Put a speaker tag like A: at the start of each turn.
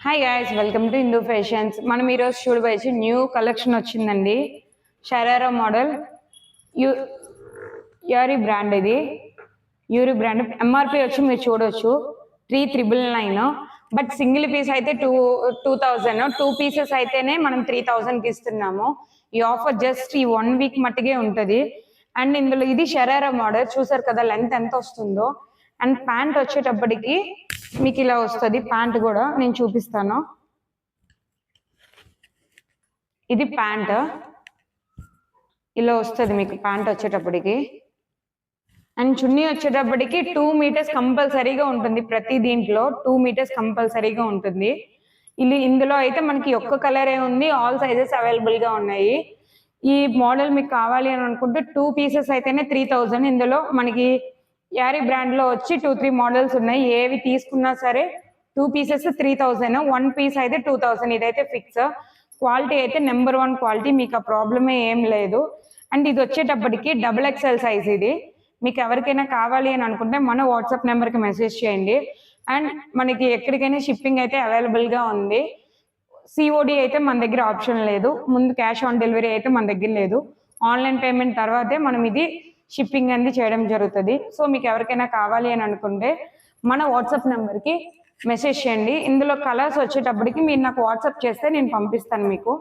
A: Hi guys, welcome to Hindu fashions. మనం ఈరోజు చూడబోయే న్యూ కలెక్షన్ వచ్చిందండి. Sharara model Yuri brand. ఇది యూరి బ్రాండ్. ఎంఆర్పి వచ్చి మీరు చూడొచ్చు 3,999. బట్ సింగిల్ పీస్ అయితే 2,000. 2 పీసెస్ అయితేనే మనం 3,000కి ఇస్తున్నాము. ఈ ఆఫర్ జస్ట్ ఈ 1 వీక్ మట్టుకే ఉంటుంది. అండ్ ఇందులో ఇది షరారా మోడల్ చూసారు కదా, లెంత్ ఎంత వస్తుందో. అండ్ ప్యాంట్ వచ్చేటప్పటికి మీకు ఇలా వస్తుంది. ప్యాంట్ కూడా నేను చూపిస్తాను. ఇది ప్యాంట్ ఇలా వస్తుంది మీకు. ప్యాంట్ వచ్చేటప్పటికి అండ్ చున్నీ వచ్చేటప్పటికి 2 మీటర్స్ కంపల్సరీగా ఉంటుంది. ప్రతి దీంట్లో 2 మీటర్స్ కంపల్సరీగా ఉంటుంది. ఇందులో అయితే మనకి ఒక్క కలరే ఉంది. ఆల్ సైజెస్ అవైలబుల్ గా ఉన్నాయి. ఈ మోడల్ మీకు కావాలి అని అనుకుంటే 2 పీసెస్ అయితేనే 3,000. ఇందులో మనకి యారీ బ్రాండ్ లో వచ్చి 2-3 మోడల్స్ ఉన్నాయి. ఏవి తీసుకున్నా సరే 2 పీసెస్ 3,000, 1 పీస్ అయితే 2,000. ఇదైతే ఫిక్స్. క్వాలిటీ అయితే నెంబర్ 1 క్వాలిటీ, మీకు ఆ ప్రాబ్లమే ఏం లేదు. అండ్ ఇది వచ్చేటప్పటికి XXL సైజ్. ఇది మీకు ఎవరికైనా కావాలి అని అనుకుంటే మన వాట్సాప్ నెంబర్కి మెసేజ్ చేయండి. అండ్ మనకి ఎక్కడికైనా షిప్పింగ్ అయితే అవైలబుల్గా ఉంది. సిఓడి అయితే మన దగ్గర ఆప్షన్ లేదు. ముందు క్యాష్ ఆన్ డెలివరీ అయితే మన దగ్గర లేదు. ఆన్లైన్ పేమెంట్ తర్వాతే మనం ఇది షిప్పింగ్ అనేది చేయడం జరుగుతుంది. సో మీకు ఎవరికైనా కావాలి అని అనుకుంటే మన వాట్సాప్ నెంబర్కి మెసేజ్ చేయండి. ఇందులో కలర్స్ వచ్చేటప్పటికి మీరు నాకు వాట్సాప్ చేస్తే నేను పంపిస్తాను మీకు.